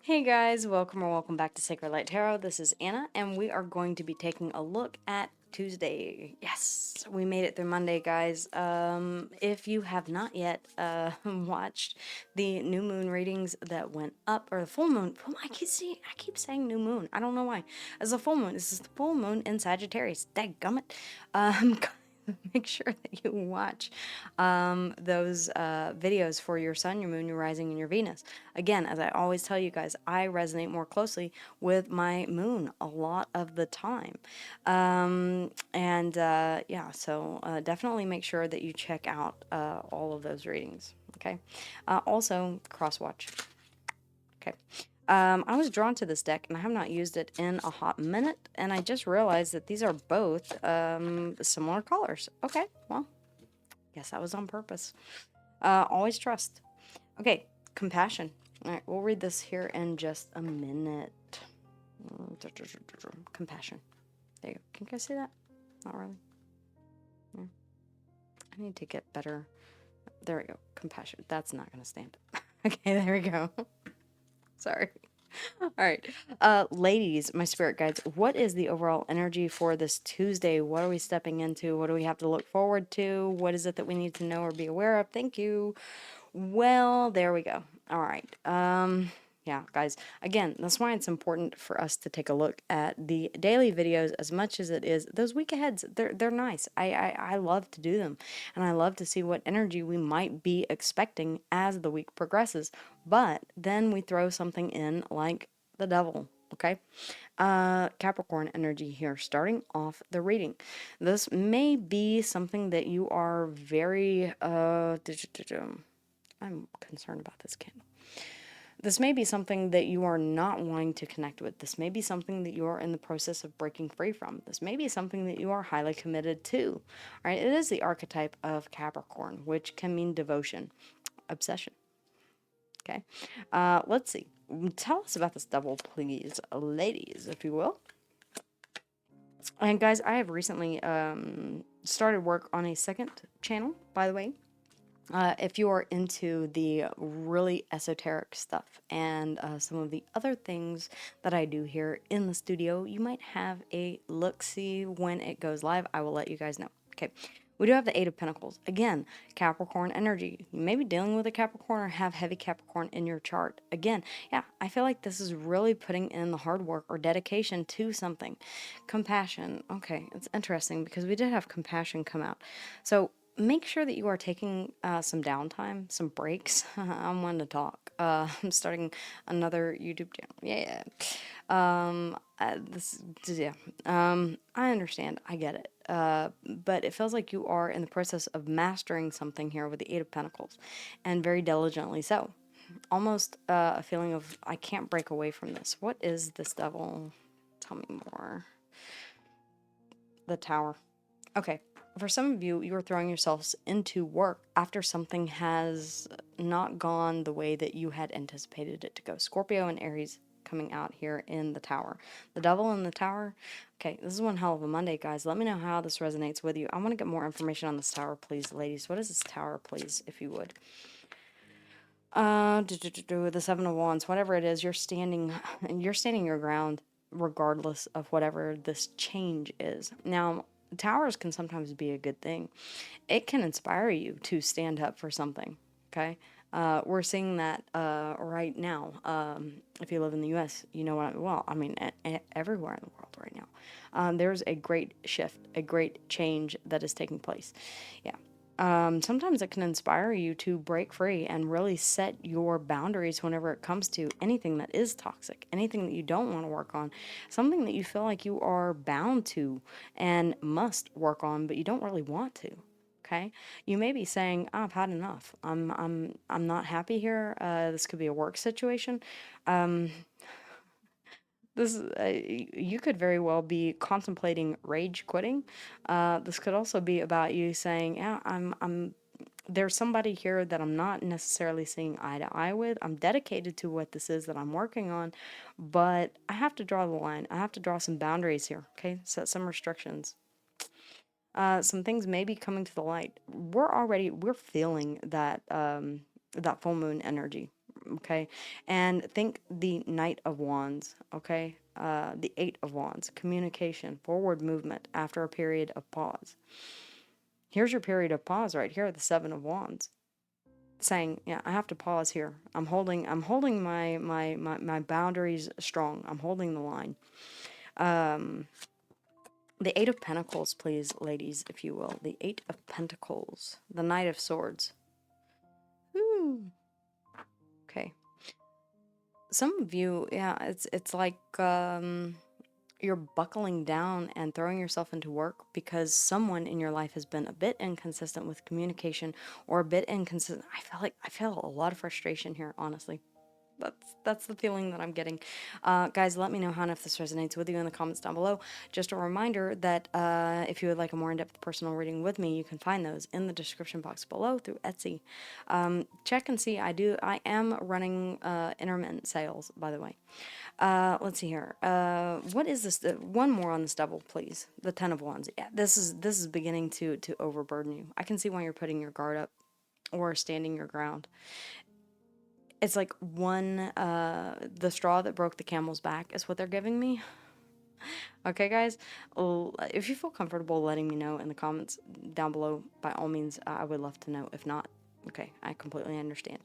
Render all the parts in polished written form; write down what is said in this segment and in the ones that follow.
Hey guys, welcome or welcome back to Sacred Light Tarot. This is Anna, and we are going to be taking a look at Tuesday. Yes, we made it through Monday, guys. If you have not yet watched the new moon readings that went up, or the full moon, I keep saying new moon. I don't know why. As a full moon, this is the full moon in Sagittarius. Dadgummit. Make sure that you watch those videos for your sun, your moon, your rising, and your Venus. Again, as I always tell you guys, I resonate more closely with my moon a lot of the time. Yeah, so definitely make sure that you check out all of those readings. Okay. Also, cross watch. Okay. I was drawn to this deck and I have not used it in a hot minute, and I just realized that these are both similar colors. Okay, well, guess that was on purpose. Always trust. Okay, compassion. All right, we'll read this here in just a minute. Compassion. There you go. Can you guys see that? Not really. Yeah. I need to get better. There we go. Compassion. That's not going to stand. Okay, there we go. Sorry. All right. Ladies, my spirit guides, what is the overall energy for this Tuesday? What are we stepping into? What do we have to look forward to? What is it that we need to know or be aware of? Thank you. Well, there we go. All right. Yeah, guys, again, that's why it's important for us to take a look at the daily videos as much as it is those week aheads. They're nice. I love to do them, and I love to see what energy we might be expecting as the week progresses. But then we throw something in like the devil. Okay. Capricorn energy here, starting off the reading. This may be something that you are very I'm concerned about this candle. This may be something that you are not wanting to connect with. This may be something that you are in the process of breaking free from. This may be something that you are highly committed to. All right, it is the archetype of Capricorn, which can mean devotion, obsession. Okay, let's see. Tell us about this devil, please, ladies, if you will. And guys, I have recently started work on a second channel, by the way. If you are into the really esoteric stuff and some of the other things that I do here in the studio, you might have a look-see when it goes live. I will let you guys know. Okay. We do have the Eight of Pentacles. Again, Capricorn energy. You may be dealing with a Capricorn or have heavy Capricorn in your chart. Again, yeah, I feel like this is really putting in the hard work or dedication to something. Compassion. Okay, it's interesting because we did have compassion come out. So make sure that you are taking some downtime, some breaks. I'm one to talk. I'm starting another YouTube channel. Yeah. I understand. I get it. But it feels like you are in the process of mastering something here with the Eight of Pentacles, and very diligently so. Almost a feeling of, I can't break away from this. What is this devil? Tell me more. The Tower. Okay. For some of you, you are throwing yourselves into work after something has not gone the way that you had anticipated it to go. Scorpio and Aries coming out here in the Tower. The Devil in the Tower. Okay, this is one hell of a Monday, guys. Let me know how this resonates with you. I want to get more information on this Tower, please, ladies. What is this Tower, please, if you would? The Seven of Wands. Whatever it is, you're standing your ground regardless of whatever this change is. Now, towers can sometimes be a good thing. It can inspire you to stand up for something, okay? We're seeing that right now. If you live in the U.S., you know what everywhere in the world right now. There's a great shift, a great change that is taking place. Yeah. Sometimes it can inspire you to break free and really set your boundaries whenever it comes to anything that is toxic, anything that you don't want to work on, something that you feel like you are bound to and must work on, but you don't really want to. Okay, you may be saying, oh, "I've had enough. I'm not happy here. This could be a work situation." This you could very well be contemplating rage quitting. This could also be about you saying, "Yeah, I'm there's somebody here that I'm not necessarily seeing eye to eye with. I'm dedicated to what this is that I'm working on, but I have to draw the line. I have to draw some boundaries here. Okay, set some restrictions." Some things may be coming to the light. We're feeling that that full moon energy. okay? And think the Knight of Wands, okay? The Eight of Wands, communication, forward movement after a period of pause. Here's your period of pause right here, the Seven of Wands, saying, yeah, I have to pause here. I'm holding my boundaries strong. I'm holding the line. The Eight of Pentacles, please, ladies, if you will. The Eight of Pentacles, the Knight of Swords. Ooh. Okay. Some of you, yeah, it's like you're buckling down and throwing yourself into work because someone in your life has been a bit inconsistent with communication, or a bit inconsistent. I feel a lot of frustration here, honestly. That's the feeling that I'm getting. Guys, let me know how and if this resonates with you in the comments down below. Just a reminder that if you would like a more in-depth personal reading with me, you can find those in the description box below through Etsy. Check and see. I am running intermittent sales, by the way. Let's see here. What is this? One more on this double, please. The Ten of Wands. Yeah, this is beginning to overburden you. I can see why you're putting your guard up or standing your ground. It's like the straw that broke the camel's back is what they're giving me. Okay, guys, if you feel comfortable letting me know in the comments down below, by all means, I would love to know. If not, okay, I completely understand.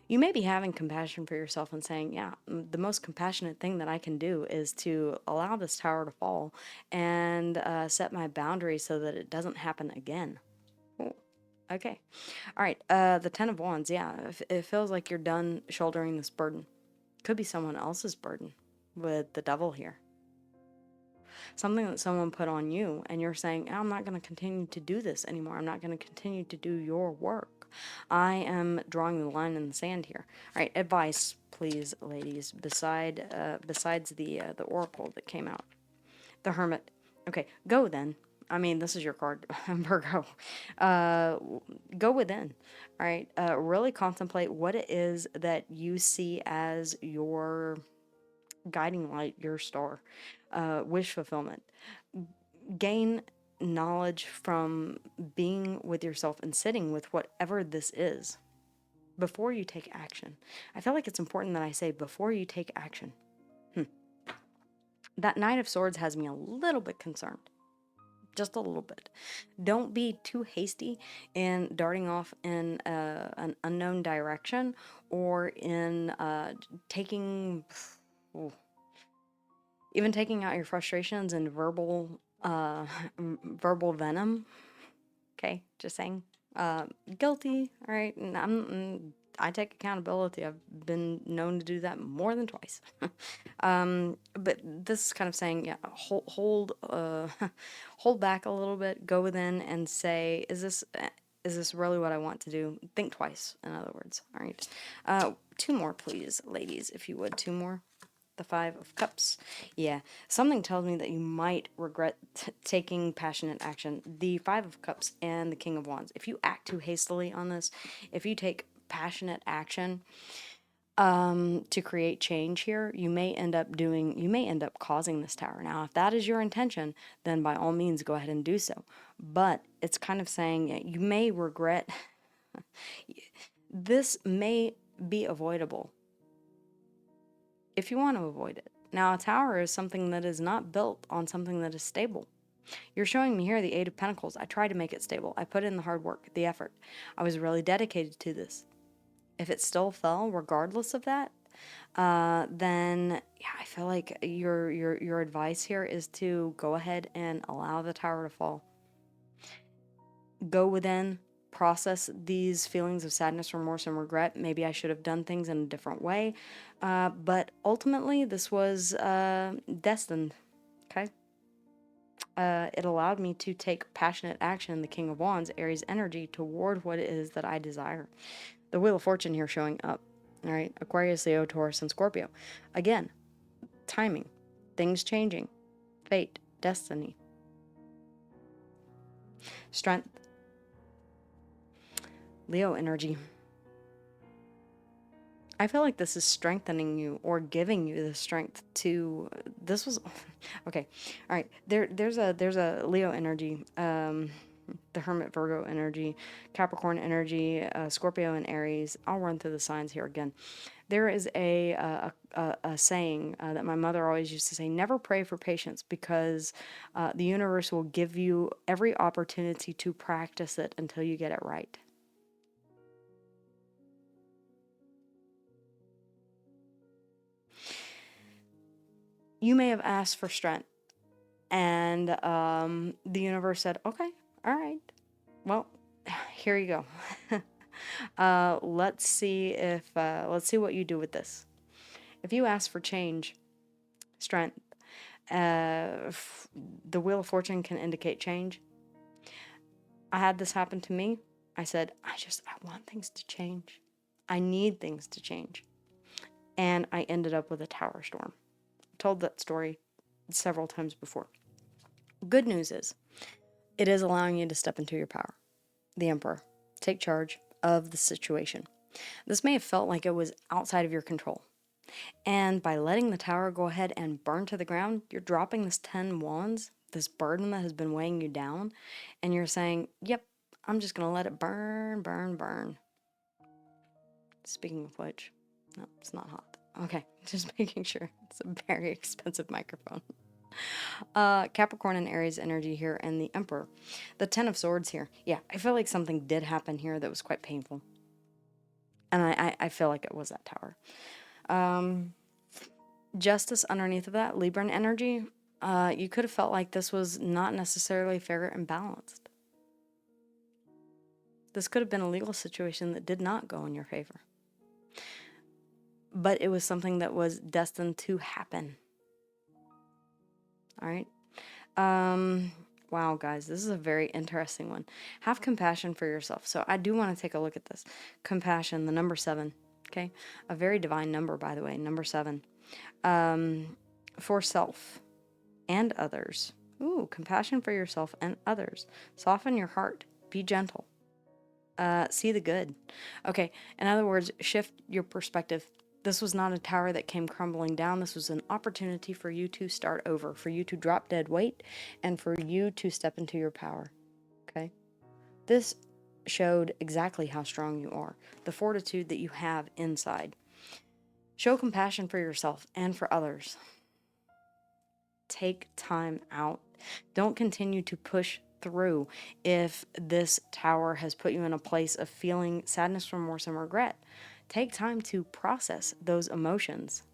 You may be having compassion for yourself and saying, yeah, the most compassionate thing that I can do is to allow this tower to fall and set my boundaries so that it doesn't happen again. Ooh. Okay. All right. The Ten of Wands. Yeah. It feels like you're done shouldering this burden. Could be someone else's burden with the Devil here. Something that someone put on you, and you're saying, I'm not going to continue to do this anymore. I'm not going to continue to do your work. I am drawing the line in the sand here. All right. Advice, please, ladies, besides the oracle that came out. The Hermit. Okay. Go then. I mean, this is your card, Virgo. Go within, all right? Really contemplate what it is that you see as your guiding light, your star, wish fulfillment. Gain knowledge from being with yourself and sitting with whatever this is before you take action. I feel like it's important that I say before you take action. That Knight of Swords has me a little bit concerned. Just a little bit. Don't be too hasty in darting off in an unknown direction, or in even taking out your frustrations in verbal venom. Okay, just saying. Guilty, all right? And I take accountability. I've been known to do that more than twice. But this is kind of saying, yeah, hold back a little bit, go within and say, is this really what I want to do? Think twice, in other words. All right. Two more, please, ladies, if you would. Two more. The Five of Cups. Yeah, something tells me that you might regret taking passionate action. The Five of Cups and the King of Wands. If you act too hastily on this, if you take passionate action to create change here, you may end up causing this tower. Now, if that is your intention, then by all means go ahead and do so. But it's kind of saying you may regret. This may be avoidable if you want to avoid it. Now, a tower is something that is not built on something that is stable. You're showing me here the Eight of Pentacles. I tried to make it stable. I put in the hard work, the effort. I was really dedicated to this. If it still fell, regardless of that, then yeah, I feel like your advice here is to go ahead and allow the tower to fall. Go within, process these feelings of sadness, remorse, and regret. Maybe I should have done things in a different way, but ultimately this was destined. Okay. It allowed me to take passionate action, the King of Wands, Aries energy, toward what it is that I desire. The Wheel of Fortune here showing up. All right. Aquarius, Leo, Taurus, and Scorpio. Again, timing, things changing, fate, destiny, strength, Leo energy. I feel like this is strengthening you, or giving you the strength to. This was okay. All right. There's a Leo energy. the Hermit Virgo energy, Capricorn energy, Scorpio and Aries. I'll run through the signs here again. There is a saying that my mother always used to say, never pray for patience, because the universe will give you every opportunity to practice it until you get it right. You may have asked for strength, and the universe said, okay, all right, well, here you go. Let's see what you do with this. If you ask for change, strength, the Wheel of Fortune can indicate change. I had this happen to me. I said, I want things to change. I need things to change. And I ended up with a tower storm. I've told that story several times before. Good news is, it is allowing you to step into your power. The Emperor. Take charge of the situation. This may have felt like it was outside of your control. And by letting the tower go ahead and burn to the ground, you're dropping this 10 wands, this burden that has been weighing you down, and you're saying, yep, I'm just going to let it burn, burn, burn. Speaking of which, no, it's not hot. Okay, just making sure. It's a very expensive microphone. Capricorn and Aries energy here, and the Emperor. The 10 of Swords here. Yeah, I feel like something did happen here that was quite painful. And I feel like it was that tower. Justice underneath of that, Libran energy. You could have felt like this was not necessarily fair and balanced. This could have been a legal situation that did not go in your favor. But it was something that was destined to happen. All right. Wow, guys, this is a very interesting one. Have compassion for yourself. So I do want to take a look at this. Compassion, the number 7. Okay. A very divine number, by the way, number 7. For self and others. Ooh, compassion for yourself and others. Soften your heart. Be gentle. See the good. Okay. In other words, shift your perspective. This was not a tower that came crumbling down. This was an opportunity for you to start over, for you to drop dead weight, and for you to step into your power. Okay? This showed exactly how strong you are, the fortitude that you have inside. Show compassion for yourself and for others. Take time out. Don't continue to push through if this tower has put you in a place of feeling sadness, remorse, and regret. Take time to process those emotions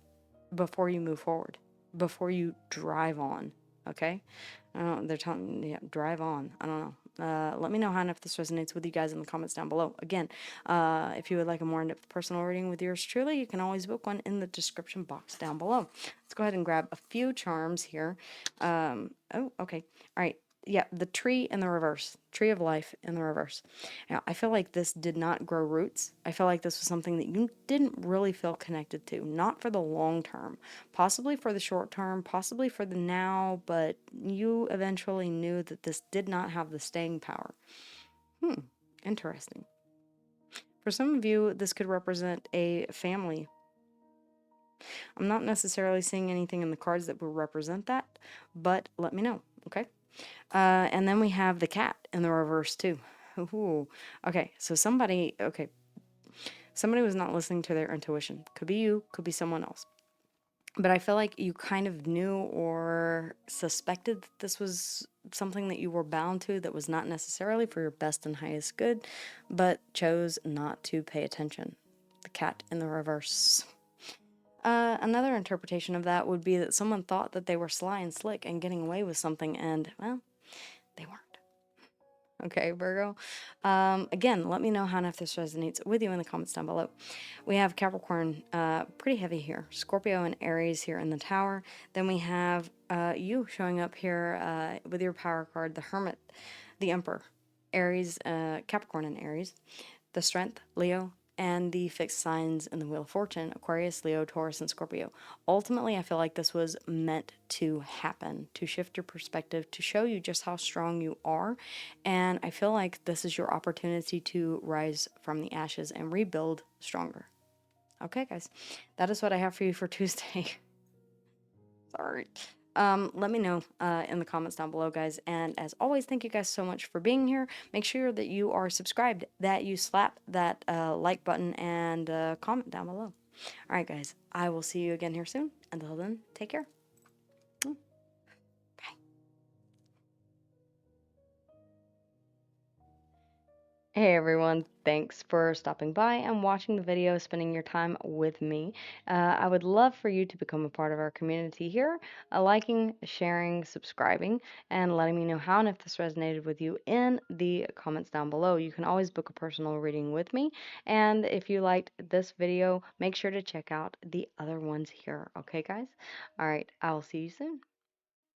before you move forward, before you drive on, okay? They're telling me, yeah, drive on. I don't know. Let me know how and if this resonates with you guys in the comments down below. Again, if you would like a more in-depth personal reading with yours truly, you can always book one in the description box down below. Let's go ahead and grab a few charms here. Oh, okay. All right. Yeah, the tree in the reverse. Tree of life in the reverse. Now, I feel like this did not grow roots. I feel like this was something that you didn't really feel connected to. Not for the long term. Possibly for the short term. Possibly for the now. But you eventually knew that this did not have the staying power. Interesting. For some of you, this could represent a family. I'm not necessarily seeing anything in the cards that will represent that. But let me know, okay? And then we have the cat in the reverse too. Ooh. Okay, so somebody was not listening to their intuition. Could be you, could be someone else. But I feel like you kind of knew or suspected that this was something that you were bound to that was not necessarily for your best and highest good, but chose not to pay attention. The cat in the reverse. Another interpretation of that would be that someone thought that they were sly and slick and getting away with something, and, well, they weren't. Okay, Virgo. Again, let me know how and if this resonates with you in the comments down below. We have Capricorn, pretty heavy here. Scorpio and Aries here in the tower. Then we have you showing up here with your power card, the Hermit, the Emperor, Aries, Capricorn and Aries, the Strength, Leo, and the fixed signs in the Wheel of Fortune, Aquarius, Leo, Taurus, and Scorpio. Ultimately, I feel like this was meant to happen, to shift your perspective, to show you just how strong you are. And I feel like this is your opportunity to rise from the ashes and rebuild stronger. Okay, guys, that is what I have for you for Tuesday. Sorry. let me know in the comments down below, guys. And as always, thank you guys so much for being here. Make sure that you are subscribed, that you slap that like button, and comment down below. All right, guys, I will see you again here soon. Until then, take care. Hey everyone, thanks for stopping by and watching the video, spending your time with me. I would love for you to become a part of our community here, liking, sharing, subscribing, and letting me know how and if this resonated with you in the comments down below. You can always book a personal reading with me, and if you liked this video, make sure to check out the other ones here. Okay, guys? All right, I'll see you soon.